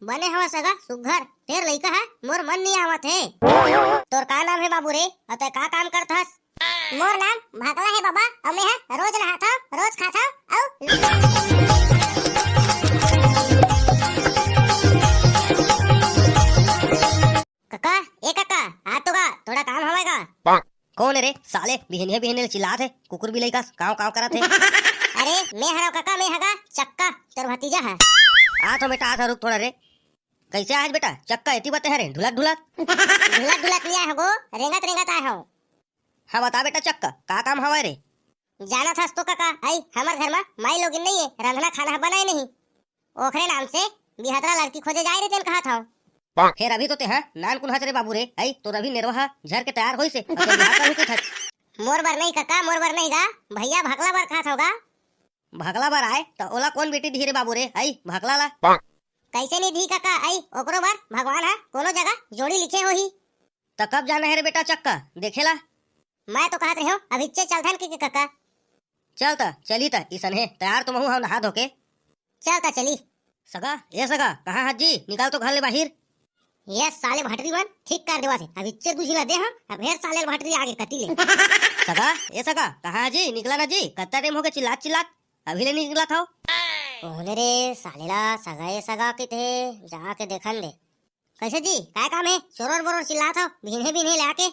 बने हवा सगा सुघर तेर लइका है मोर मन नहीं आवत है। तोर का नाम है बाबू रे और तय का काम करथस? मोर नाम भागला है बाबा और मैं रोज नहाता रोज खाता और काका ए काका आ तो का थोड़ा काम हवेगा। कौन है रे साले बिहनिया बिहनिया चिल्लात है कुकुर बिलाई का काव काव करत है। अरे मैं हराव काका मैं हगा चक्का तोर भतीजा है। आ तो बेटा आ था रुक थोड़ा रे। कैसे आज बेटा चक्का एती बते है रे ढुलत ढुलत ढुलत ढुलत नहीं आए हो रेंगत रेंगत आए हो। हाँ बता बेटा चक्का का काम हवा रे। जाना था तो काका आई हमार घर में माई लोगिन नहीं है रंधना खाना बनाए नहीं ओखरे नाम से बिहतरा लड़की खोजे जाए रे तेन कहा था। फिर अभी तो ते हैं नान कुन हच रे बाबू रे आई तो रवि निर्वाह झर के तैयार होई से अब तो बिहार का हुकुत है। मोर बर नहीं काका मोर बर नहीं गा भैया भगला बर खात होगा। भगला बार आए तो ओला कौन बेटी धीरे बाबू रे आई भगला ला कैसे नहीं धी काका आई ओकरो बार भगवान है कोनो जगह जोड़ी लिखे हो ही। तो कब जाना है रे बेटा चक्का देखेला। मैं तो कहत रही हूँ अभी चल धन के काका। चल ता चली ता ईसन है तैयार तो महू हम नहा धोके चलता चली। सगा ये सगा कहाँ हाजी निकाल तो घर ले बाहर। ये साले भटरी बन ठीक कर देवा थे अभी चेर गुजिला दे हां अब फिर साले भटरी आगे कटी ले। सगा ये सगा कहाँ जी निकला ना जी कत्ता टाइम हो गया चिल्लात चिल्लात अभी ले निकला था। ओने रे सालेला सगा ये सगा के थे जाके देखन दे कैसे जी काय काम है चोरोर बोरोर चिल्लात हो बिन्हे बिन्हे लाके।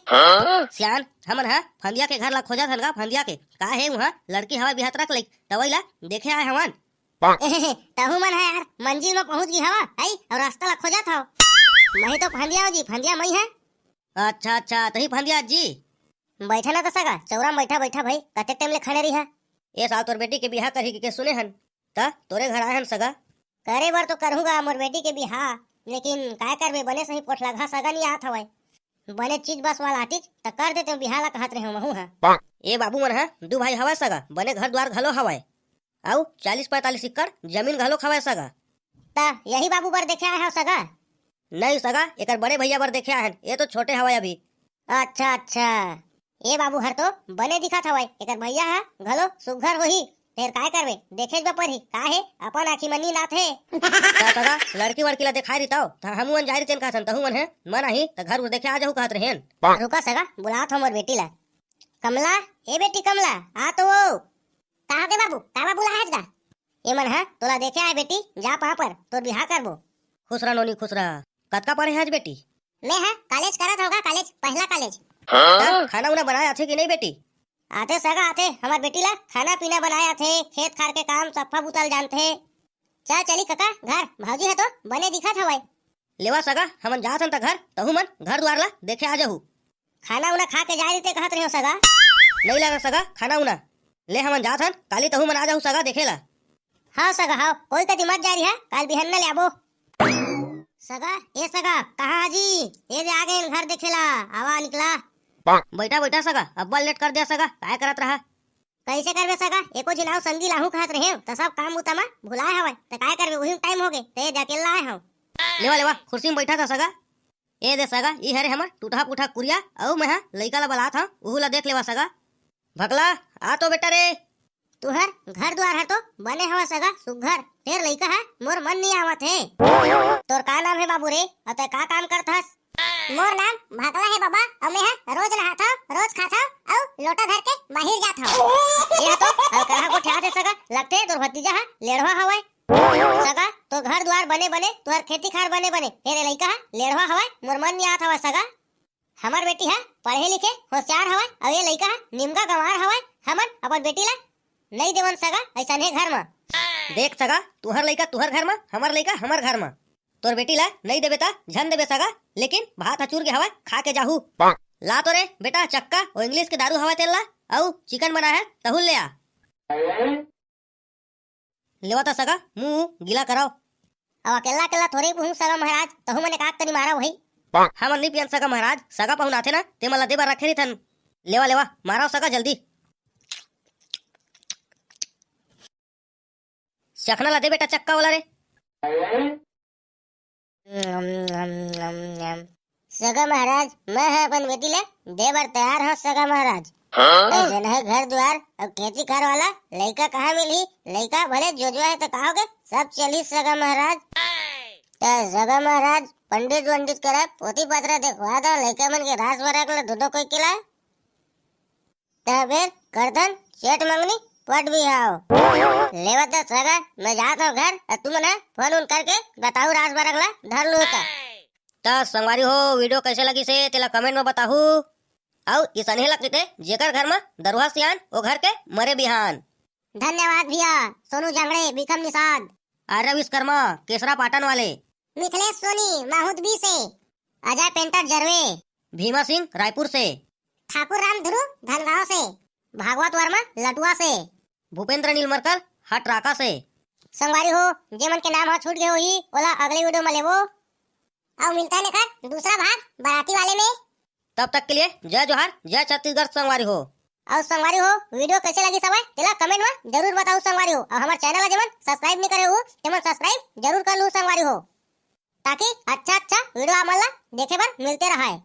सियान हमन है फंदिया के घर ला खोजा थनगा फंदिया के का है वहाँ लड़की हवा बिहात रख लई दवाई ला देखे आए हमन। तहु मन है यार मंजिल में पहुंच गई हवा आई और रास्ता ला खोजा था मैं तो फंदिया हो जी फंदिया मई है। अच्छा अच्छा तही फंदिया जी बैठा ना तो सगा चौरा बैठा बैठा भाई कते टाइम ले खड़े रही है। ये साल तोर बेटी के बिहार करी के सुने हन ता तोरे घर आए हन सगा। करे बर तो करूंगा मोर बेटी के बिहार लेकिन काय करबे बने सही पोठला घा सगा नहीं आत हवे बने चीज बस वाला आतीज त कर देते बिहार ला कहत रहे महू है। ए बाबू मन है दू भाई हवा सगा बने घर द्वार घलो हवाए आउ 40-45 एकड़ जमीन घलो खवाए सगा। ता यही बाबू बर देखे आए हो सगा। नहीं सगा एक बड़े भैया बर देखे आए ये तो छोटे हवाए अभी। अच्छा अच्छा ये बाबू हर तो बने दिखा था एक भैया है घलो सुघर होही फिर काय करबे देखे पर ही का है अपन आखी मनी ना थे। सगा लड़की वड़की ला दिखाई रही तो हम मन जाहिर तेन कहसन तहु मन है मन ही तो घर देखे आ जाहु कहत रहेन। रुका सगा बुलात हो मोर बेटी ला। कमला ए बेटी कमला आ तो वो कहा के बाबू कावा बुला है गा ये मन है तोला देखे आए बेटी जा पा पर तो बिहार करबो। खुश रह नोनी खुश रह कतका पढ़े है आज बेटी। मैं है कॉलेज करत होगा कॉलेज पहला कॉलेज। खाना उना बनाया थे कि नहीं बेटी। आते सगा आते हमार बेटी ला खाना पीना बनाया थे खेत खार के काम सफा बुतल जानते। चल चली काका घर भाजी है तो बने दिखा था भाई। लेवा सगा हमन जात हन त घर तहु मन घर द्वार ला देखे आ जाहु। खाना उना खा के जा रही थे कहत रहे हो सगा। नहीं लगा सगा खाना उना ले हमन जात हन काली तहु मन आ जाहु सगा देखेला। हाँ सगा हाँ कोई कति मत जा रही है काल बिहन ले आबो। सगा ये सगा कहाँ जी ये दे आ गए घर देखेला आवा निकला। बैठा बैठा सगा अब्बा लेट कर दिया सगा काय करत रहा। कैसे करबे सगा एको जिनाव संगी लाहू कहत रहे तो सब काम उतमा भुलाए हवे तो काय करबे वही टाइम हो गए ते अकेला आए हूं। लेवा लेवा कुर्सी में बैठा था सगा ए दे सगा ई हरे हमर टूटा फूटा कुरिया औ मैं लइका ला बलात हूं उहु ला देख लेवा सगा। भगला आ तो बेटा रे तुहर घर द्वार है तो बने हवा सगा सुघर फिर लइका है मोर मन नहीं आवत है। तोर का नाम है बाबू रे और तय का काम करथस? मोर नाम भागला है बाबा और मैं रोज नहाता रोज खाता और लोटा धर के बाहर जाता हूं। ये तो कहा को ठा दे सगा लगते तोर भतीजा है लेढ़वा हवाए सगा तो घर द्वार बने बने तुहर खेती खार बने बने फिर लइका है लेढ़वा हवाए मोर मन नहीं आवत हवा सगा। हमार बेटी है पढ़े लिखे होशियार हवाए और ये लइका है निमगा गंवार हवाए हमन अपन बेटी ला नहीं देवन सगा ऐसा नहीं घर में। देख सगा तुहर लइका तुहर घर में हमर लइका हमर घर में तोर बेटी ला नहीं देबे ता झन देबे सगा लेकिन भात हचूर के हवा खा के जाहू। ला तो रे बेटा चक्का और इंग्लिश के दारू हवा तेल ला औ चिकन बना है तहुल ले आ लेवा ता सगा मुंह गीला कराओ। अब अकेला अकेला थोड़ी पुहू सगा महाराज तहु मने काक तनी मारा वही। हमन नहीं पियन सगा महाराज सगा पहुना थे ना ते मला देबर रखे रही थन लेवा लेवा माराओ सगा जल्दी चखना ला दे बेटा चक्का वाला रे। सगा महाराज मैं है अपन बेटी ले देवर तैयार हो सगा महाराज। जन है घर द्वार और खेती कर वाला लड़का कहाँ मिली लड़का भले जो है तो कहोगे सब चली सगा महाराज। त्या जगा महाराज पंडित वंडित करे पोथी पत्र देखवा दो लइका मन के रास वराकले धुधो कोई केला तबे गर्दन सेठ मंगनी पट भी आओ लेवा तो सगा मैं जाता हूँ घर और तुम ना फोन उन करके बताऊ रास वराकला धर लू ता संगवारी हो वीडियो कैसे लगी से तेला कमेंट में बताहू और इस अनहेला किते जेकर घर में दरुहा सियान वो घर के मरे बिहान। धन्यवाद भैया। सोनू जांगड़े बिकम निषाद, आर्य विश्वकर्मा केसरा पाटन वाले, मिथिलेश सोनी माहुत बी से, अजय पेंटर जरवे, भीमा सिंह रायपुर से, ठाकुर राम ध्रुव धनगांव से, भागवत वर्मा लटुआ से, भूपेंद्र नीलमरकर हटराका से। संगवारी हो जे मन के नाम हा छूट गए होई ओला अगले वीडियो में लेवो और मिलता है लेकर दूसरा भाग बाराती वाले में। तब तक के लिए जय जोहार, जय छत्तीसगढ़ संगवारी हो। और संगवारी हो वीडियो कैसे लगी सब तेला कमेंट में जरूर बताओ संगवारी हो। और हमारे चैनल जमन सब्सक्राइब नहीं करे हो तेमन सब्सक्राइब जरूर कर लू संगवारी हो ताकि अच्छा वीडियो आमला देखे बर मिलते रहा है।